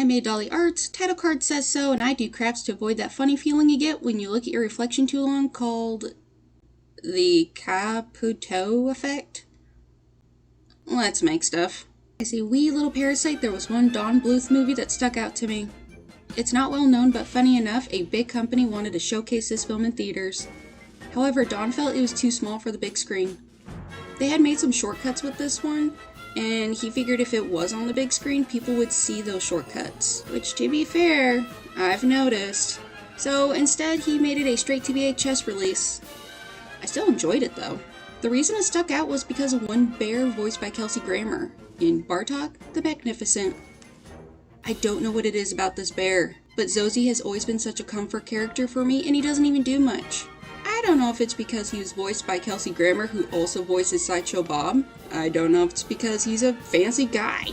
made Dolly Arts, title card says so, and I do craps to avoid that funny feeling you get when you look at your reflection too long called the Caputo effect. Let's make stuff. As a wee little parasite, there was one Don Bluth movie that stuck out to me. It's not well known, but funny enough, a big company wanted to showcase this film in theaters. However, Don felt it was too small for the big screen. They had made some shortcuts with this one, and he figured if it was on the big screen, people would see those shortcuts. Which, to be fair, I've noticed. So instead, he made it a straight-to-VHS release. I still enjoyed it, though. The reason it stuck out was because of one bear voiced by Kelsey Grammer in Bartok the Magnificent. I don't know what it is about this bear, but Zozi has always been such a comfort character for me, and he doesn't even do much. I don't know if it's because he was voiced by Kelsey Grammer, who also voices Sideshow Bob. I don't know if it's because he's a fancy guy,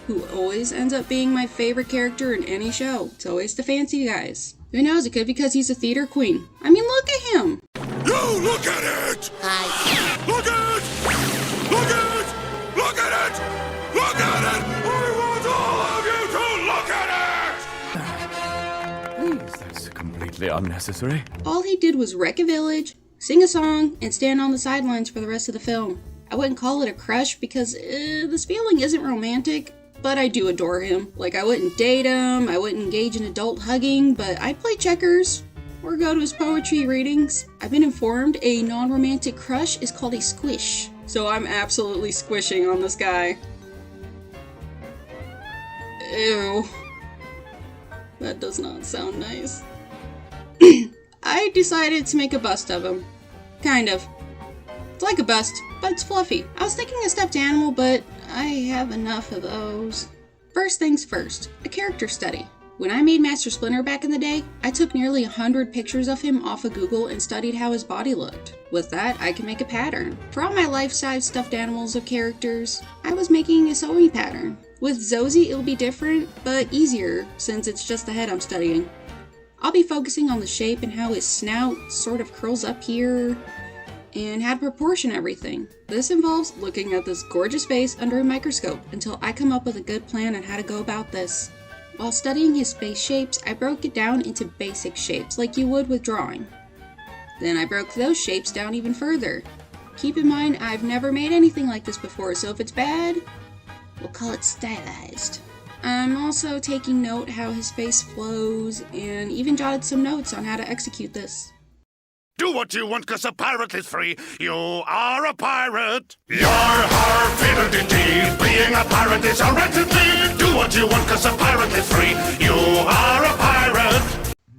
who always ends up being my favorite character in any show. It's always the fancy guys. Who knows, it could be because he's a theater queen. I mean, look at him! You look at it! Hi. Look at it! Look at it! Look at it! Look at it! I want all of you to look at it! Please, that's completely unnecessary. All he did was wreck a village, sing a song, and stand on the sidelines for the rest of the film. I wouldn't call it a crush because this feeling isn't romantic, but I do adore him. Like, I wouldn't date him, I wouldn't engage in adult hugging, but I'd play checkers or go to his poetry readings. I've been informed a non-romantic crush is called a squish, so I'm absolutely squishing on this guy. Ew. That does not sound nice. I decided to make a bust of him. Kind of. It's like a bust, but it's fluffy. I was thinking a stuffed animal, but I have enough of those. First things first, a character study. When I made Master Splinter back in the day, I took nearly 100 pictures of him off of Google and studied how his body looked. With that, I can make a pattern. For all my life-size stuffed animals of characters, I was making a sewing pattern. With Zozi, it'll be different, but easier, since it's just the head I'm studying. I'll be focusing on the shape and how his snout sort of curls up here, and how to proportion everything. This involves looking at this gorgeous face under a microscope until I come up with a good plan on how to go about this. While studying his face shapes, I broke it down into basic shapes, like you would with drawing. Then I broke those shapes down even further. Keep in mind, I've never made anything like this before, so if it's bad, we'll call it stylized. I'm also taking note how his face flows, and even jotted some notes on how to execute this. Do what you want, 'cause a pirate is free. You are a pirate. You're hard indeed. Being a pirate is a rented lead. Do what you want, 'cause a pirate is free. You are a pirate.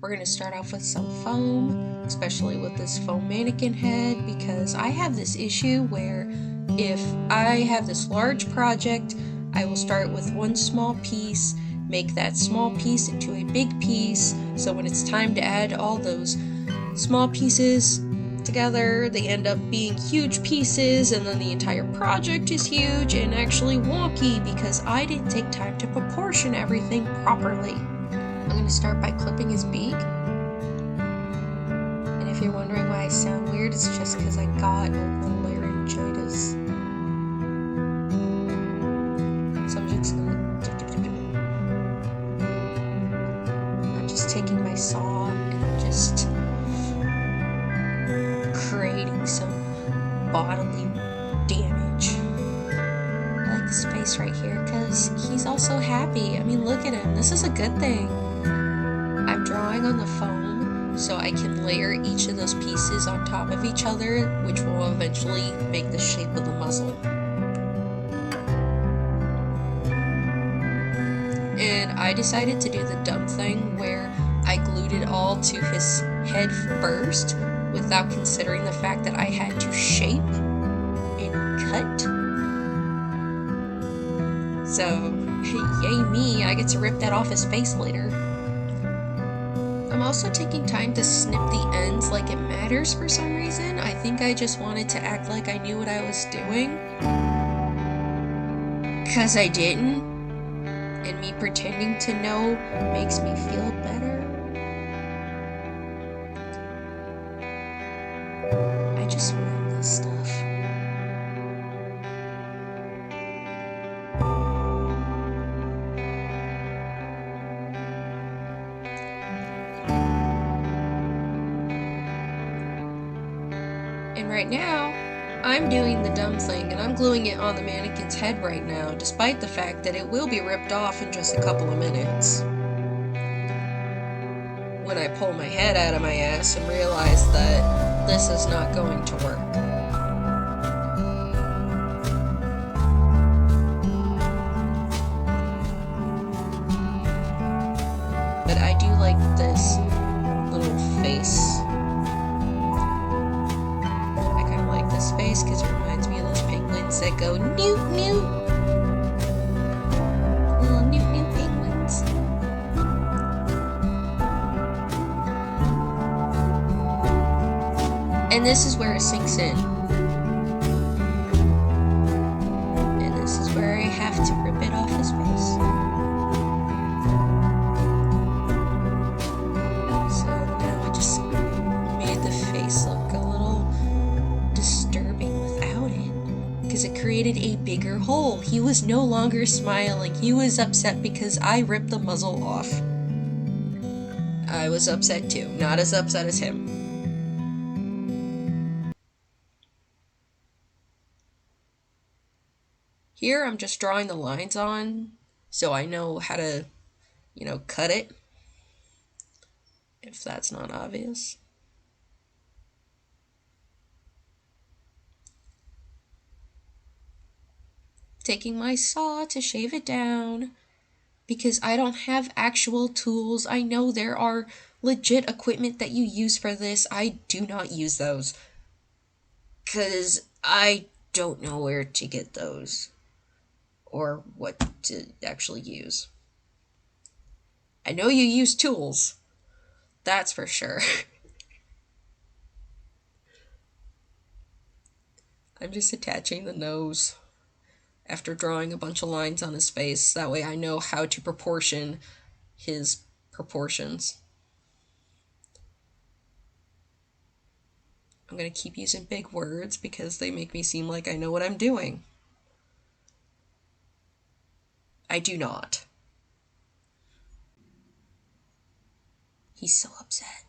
We're going to start off with some foam, especially with this foam mannequin head, because I have this issue where if I have this large project, I will start with one small piece, make that small piece into a big piece, so when it's time to add all those small pieces together, they end up being huge pieces, and then the entire project is huge and actually wonky because I didn't take time to proportion everything properly. I'm going to start by clipping his beak. And if you're wondering why I sound weird, it's just because I got open laryngitis. So I'm just taking my saw and just creating some bodily damage. I like this face right here because he's also happy. I mean, look at him. This is a good thing. I'm drawing on the foam so I can layer each of those pieces on top of each other, which will eventually make the shape of the muzzle. And I decided to do the dumb thing where I glued it all to his head first without considering the fact that I had to shape and cut. So, yay me, I get to rip that off his face later. I'm also taking time to snip the ends like it matters for some reason. I think I just wanted to act like I knew what I was doing. 'Cause I didn't. And me pretending to know makes me feel better. I just want this stuff. right now, I'm doing the dumb thing, and I'm gluing it on the mannequin's head right now, despite the fact that it will be ripped off in just a couple of minutes. When I pull my head out of my ass and realize that this is not going to work. But I do like this little face. I kind of like this face because it reminds me of those penguins that go newt newt. Little newt newt penguins. And this is where it sinks in. And this is where I have to rip it off his face. So now I just made the face look a little disturbing without it. Because it created a bigger hole. He was no longer smiling. He was upset because I ripped the muzzle off. I was upset too. Not as upset as him. Here I'm just drawing the lines on so I know how to, cut it. If that's not obvious. Taking my saw to shave it down because I don't have actual tools. I know there are legit equipment that you use for this. I do not use those because I don't know where to get those. Or what to actually use. I know you use tools. That's for sure. I'm just attaching the nose after drawing a bunch of lines on his face. That way I know how to proportion his proportions. I'm going to keep using big words because they make me seem like I know what I'm doing. I do not. He's so upset.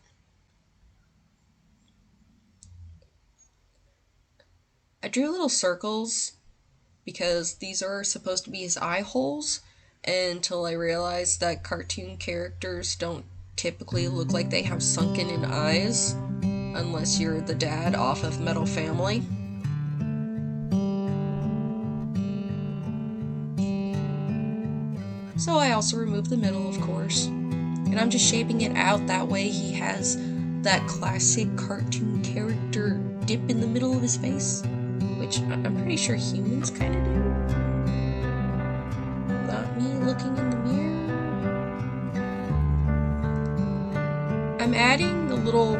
I drew little circles because these are supposed to be his eye holes until I realized that cartoon characters don't typically look like they have sunken in eyes unless you're the dad off of Metal Family. So I also removed the middle, of course. And I'm just shaping it out that way he has that classic cartoon character dip in the middle of his face. Which I'm pretty sure humans kind of do. Not me looking in the mirror. I'm adding the little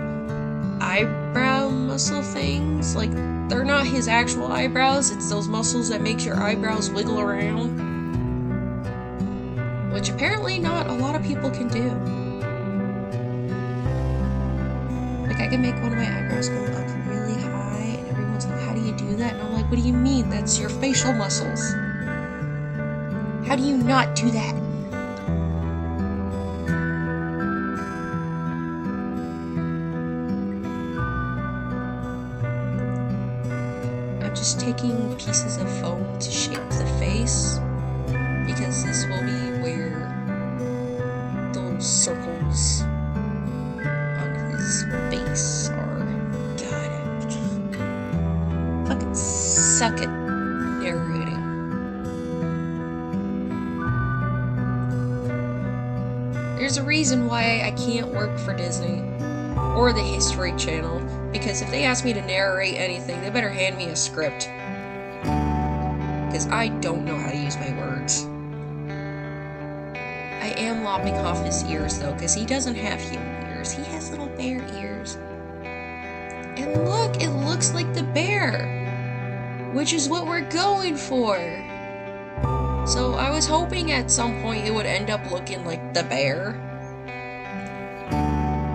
eyebrow muscle things. Like, they're not his actual eyebrows. It's those muscles that make your eyebrows wiggle around. Which apparently not a lot of people can do. Like, I can make one of my eyebrows go up really high, and everyone's like, how do you do that? And I'm like, what do you mean? That's your facial muscles. How do you not do that? I'm just taking pieces of foam to shape the face, because this will be where those circles on his face are. God, I fucking suck at narrating. There's a reason why I can't work for Disney or the History Channel, because if they ask me to narrate anything, they better hand me a script. Because I don't know how to use my words. I am lopping off his ears though, because he doesn't have human ears. He has little bear ears. And look, it looks like the bear, which is what we're going for. So I was hoping at some point it would end up looking like the bear.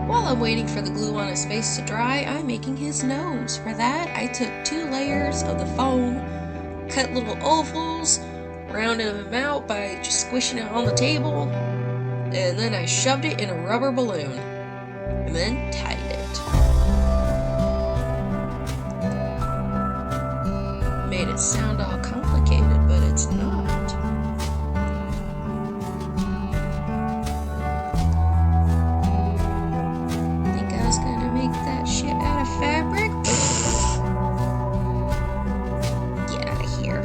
While I'm waiting for the glue on his face to dry, I'm making his nose. For that, I took 2 layers of the foam, cut little ovals, rounded them out by just squishing it on the table, and then I shoved it in a rubber balloon, and then tied it. made it sound all complicated, but it's not. Think I was gonna make that shit out of fabric? Get out of here.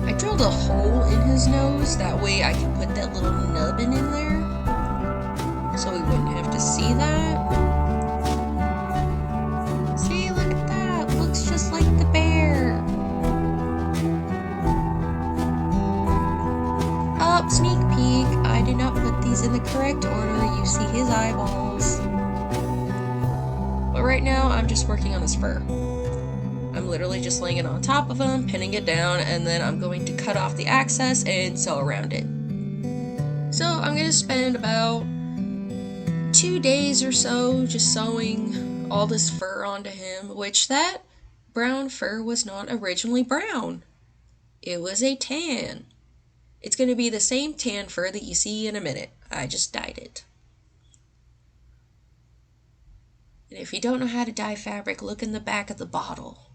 I drilled a hole in his nose, that way I can put that little nubbin in there, so we wouldn't have to see that. See, look at that. Looks just like the bear. Oh, sneak peek. I did not put these in the correct order. You see his eyeballs. But right now, I'm just working on his fur. I'm literally just laying it on top of him, pinning it down, and then I'm going to cut off the excess and sew around it. So I'm going to spend about 2 days or so just sewing all this fur onto him, which that brown fur was not originally brown. It was a tan. It's going to be the same tan fur that you see in a minute. I just dyed it. And if you don't know how to dye fabric, look in the back of the bottle.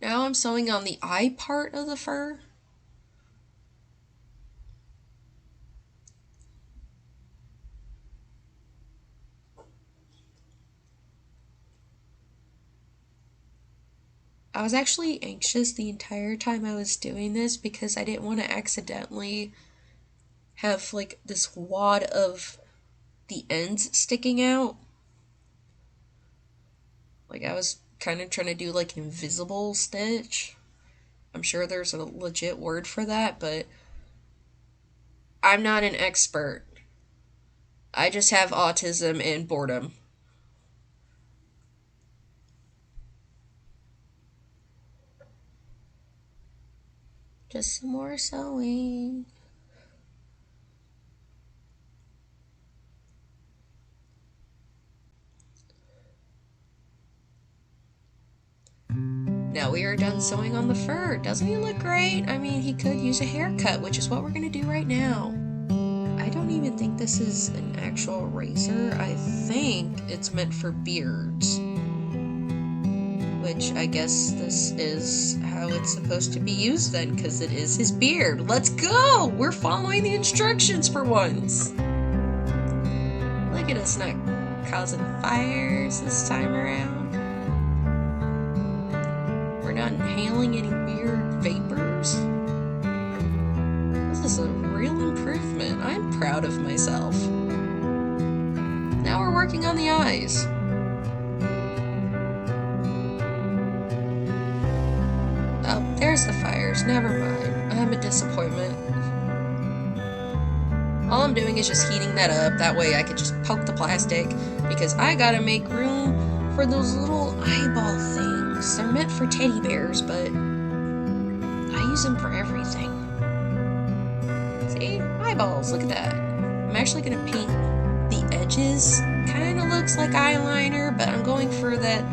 Now I'm sewing on the eye part of the fur. I was actually anxious the entire time I was doing this because I didn't want to accidentally have like this wad of the ends sticking out. Like I was kind of trying to do like an invisible stitch. I'm sure there's a legit word for that, but I'm not an expert. I just have autism and boredom. Just some more sewing. Now we are done sewing on the fur. Doesn't he look great? I mean, he could use a haircut, which is what we're going to do right now. I don't even think this is an actual razor. I think it's meant for beards. Which I guess this is how it's supposed to be used then, because it is his beard. Let's go! We're following the instructions for once. Look at us not causing fires this time around. We're not inhaling any weird vapors. This is a real improvement. I'm proud of myself. Now we're working on the eyes. Oh, there's the fires. Never mind. I'm a disappointment. All I'm doing is just heating that up. That way I could just poke the plastic, because I gotta make room for those little eyeball things. They're meant for teddy bears, but I use them for everything. See? Eyeballs. Look at that. I'm actually gonna paint the edges. Kinda looks like eyeliner, but I'm going for that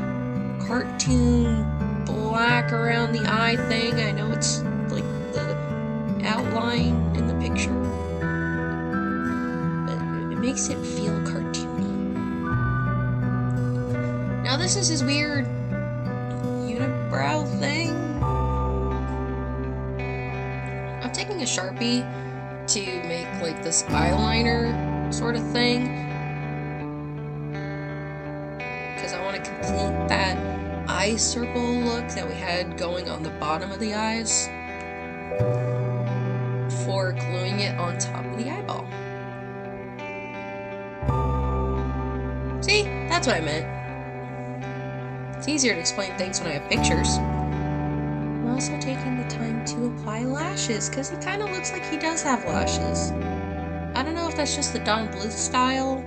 cartoon black around the eye thing. I know it's like the outline in the picture, but it makes it feel cartoony. Now this is his weird unibrow thing. I'm taking a Sharpie to make like this eyeliner sort of thing, because I want to complete that eye circle look that we had going on the bottom of the eyes before gluing it on top of the eyeball. See? That's what I meant. It's easier to explain things when I have pictures. I'm also taking the time to apply lashes, because he kind of looks like he does have lashes. I don't know if that's just the Don Bluth style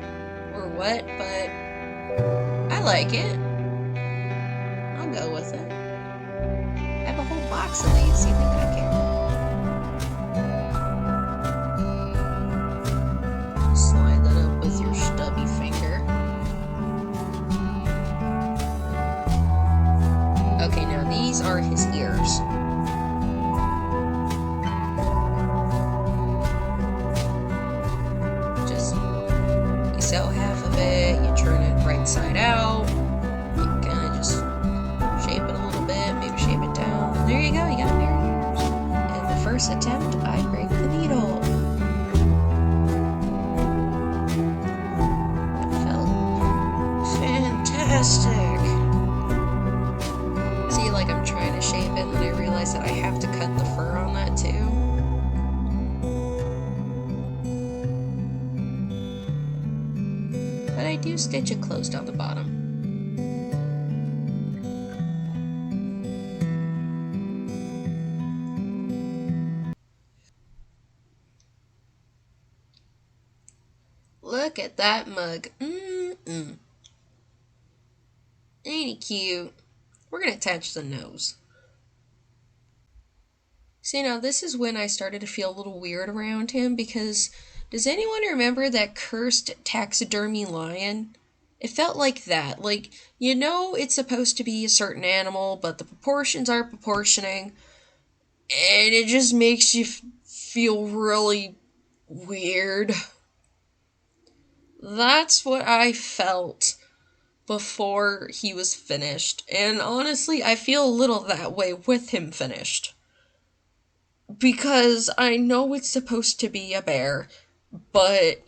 or what, but I like it. I'll go with it. I have a whole box of these. You think I care? Slide that up with your stubby finger. Okay, now these are his ears. so half of it, you turn it right side out, you kind of just shape it a little bit, maybe shape it down, and there you go, you got a pair of ears. And the first attempt, I break the needle. It felt fantastic. See, like I'm trying to shape it, and then I realize that I have to cut the fur on that too. But I do stitch it closed on the bottom. Look at that mug. Ain't he cute? We're gonna attach the nose. See, now this is when I started to feel a little weird around him, because does anyone remember that cursed taxidermy lion? It felt like that. Like, you know it's supposed to be a certain animal, but the proportions aren't proportioning, and it just makes you feel really weird. That's what I felt before he was finished, and honestly, I feel a little that way with him finished. Because I know it's supposed to be a bear, but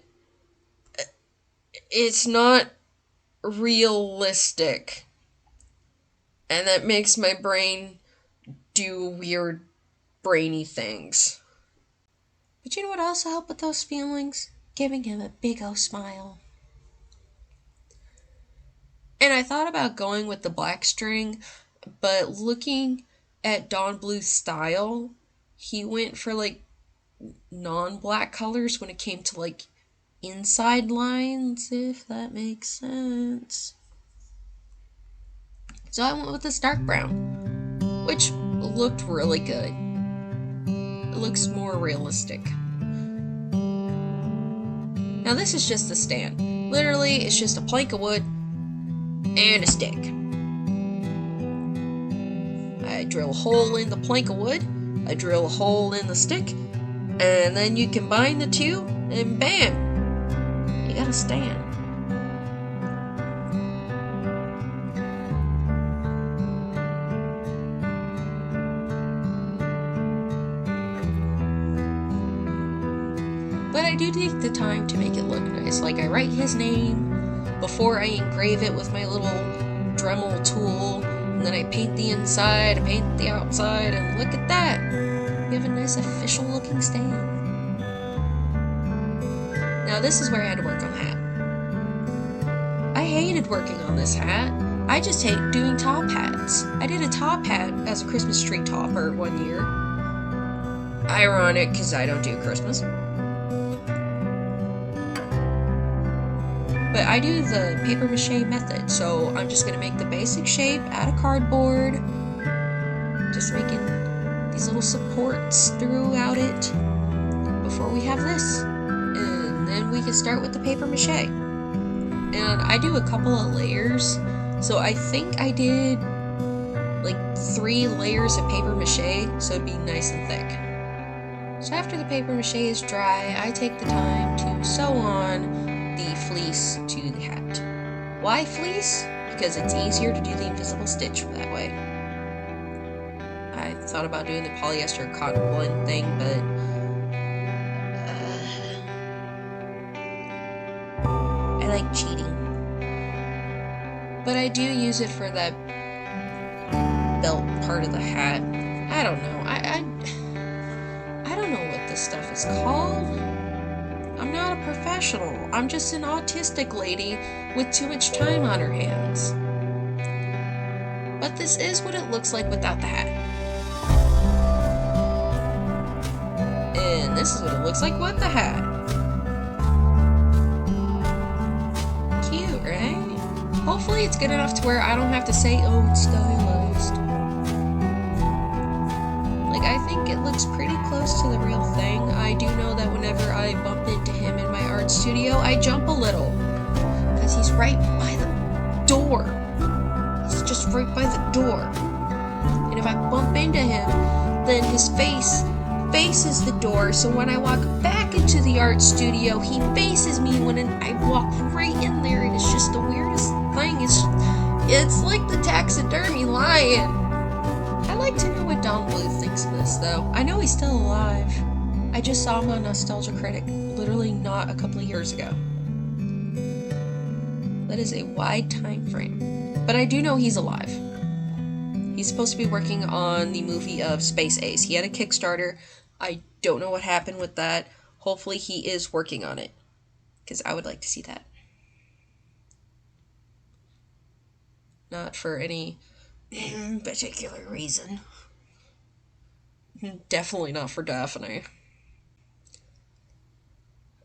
it's not realistic. And that makes my brain do weird, brainy things. But you know what also helped with those feelings? Giving him a big old smile. And I thought about going with the black string, but looking at Dawn Blue's style, he went for like non-black colors when it came to like inside lines, if that makes sense. So I went with this dark brown, which looked really good. It looks more realistic. Now this is just the stand. Literally, it's just a plank of wood and a stick. I drill a hole in the plank of wood, I drill a hole in the stick, and then you combine the two, and bam! You got a stand. But I do take the time to make it look nice. Like, I write his name before I engrave it with my little Dremel tool, and then I paint the inside, I paint the outside, and look at that! We have a nice official looking stand. Now this is where I had to work on the hat. I hated working on this hat. I just hate doing top hats. I did a top hat as a Christmas tree topper one year. Ironic, because I don't do Christmas. But I do the paper mache method, so I'm just going to make the basic shape out of cardboard, just making these little supports throughout it before we have this, and then we can start with the paper mache. And I do a couple of layers, so I think I did like 3 layers of paper mache, so it'd be nice and thick. So after the paper mache is dry, I take the time to sew on the fleece to the hat. Why fleece? Because it's easier to do the invisible stitch that way. I thought about doing the polyester cotton blend thing, but I like cheating. But I do use it for that belt part of the hat. I don't know. I don't know what this stuff is called. I'm not a professional. I'm just an autistic lady with too much time on her hands. But this is what it looks like without the hat. And this is what it looks like with the hat. Cute, right? Hopefully it's good enough to where I don't have to say, oh, it's stylized. Like, I think it looks pretty close to the real thing. I do know that whenever I bump into him in my art studio, I jump a little. Because he's right by the door. He's just right by the door. And if I bump into him, then his face faces the door, so when I walk back into the art studio, he faces me when I walk It's like the taxidermy lion. I'd like to know what Don Bluth thinks of this, though. I know he's still alive. I just saw him on Nostalgia Critic literally not a couple of years ago. That is a wide time frame. But I do know he's alive. He's supposed to be working on the movie of Space Ace. He had a Kickstarter. I don't know what happened with that. Hopefully he is working on it, because I would like to see that. Not for any particular reason. Definitely not for Daphne.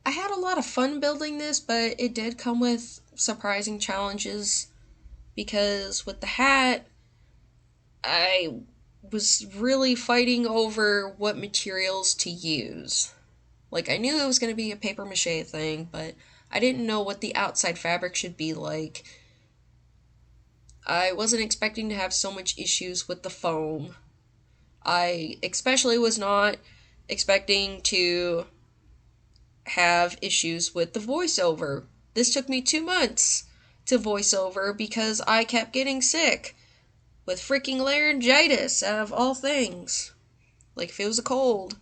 I had a lot of fun building this, but it did come with surprising challenges, because with the hat, I was really fighting over what materials to use. Like, I knew it was going to be a papier-mâché thing, but I didn't know what the outside fabric should be like. I wasn't expecting to have so much issues with the foam. I especially was not expecting to have issues with the voiceover. This took me 2 months to voice over because I kept getting sick with freaking laryngitis, out of all things. Like, if it was a cold,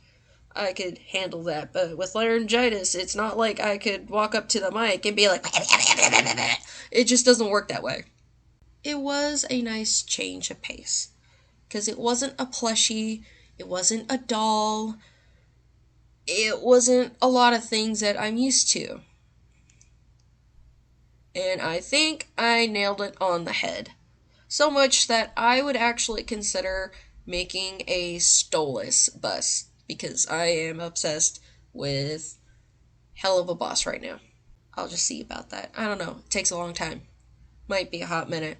I could handle that, but with laryngitis, it's not like I could walk up to the mic and be like, it just doesn't work that way. It was a nice change of pace, because it wasn't a plushie, it wasn't a doll, it wasn't a lot of things that I'm used to. And I think I nailed it on the head. So much that I would actually consider making a Stolas bust, because I am obsessed with Hell of a Boss right now. I'll just see about that. I don't know. It takes a long time. Might be a hot minute.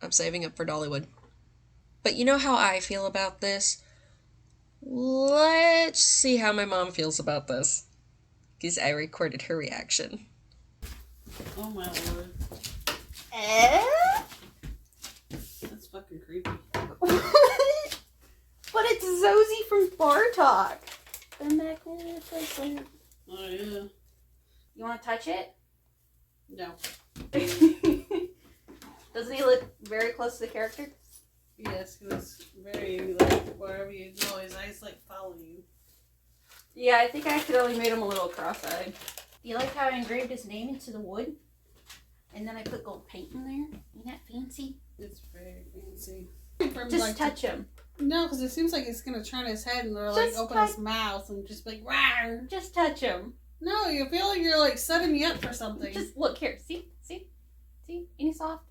I'm saving up for Dollywood. But you know how I feel about this? Let's see how my mom feels about this, because I recorded her reaction. Oh my lord. That's fucking creepy. But it's Zozi from Bartok the Magnificent. Oh yeah. You want to touch it? No. Doesn't he look very close to the character? Yes, because it's very, like, wherever you go, his eyes, like, follow you. Yeah, I think I accidentally made him a little cross-eyed. You like how I engraved his name into the wood? And then I put gold paint in there? Ain't that fancy? It's very fancy. Just touch him. No, because it seems like he's going to turn his head and, or, like, open his mouth and just be like, rawr. Just touch him. No, you feel like you're, like, setting me up for something. Just look here. See? Ain't he soft?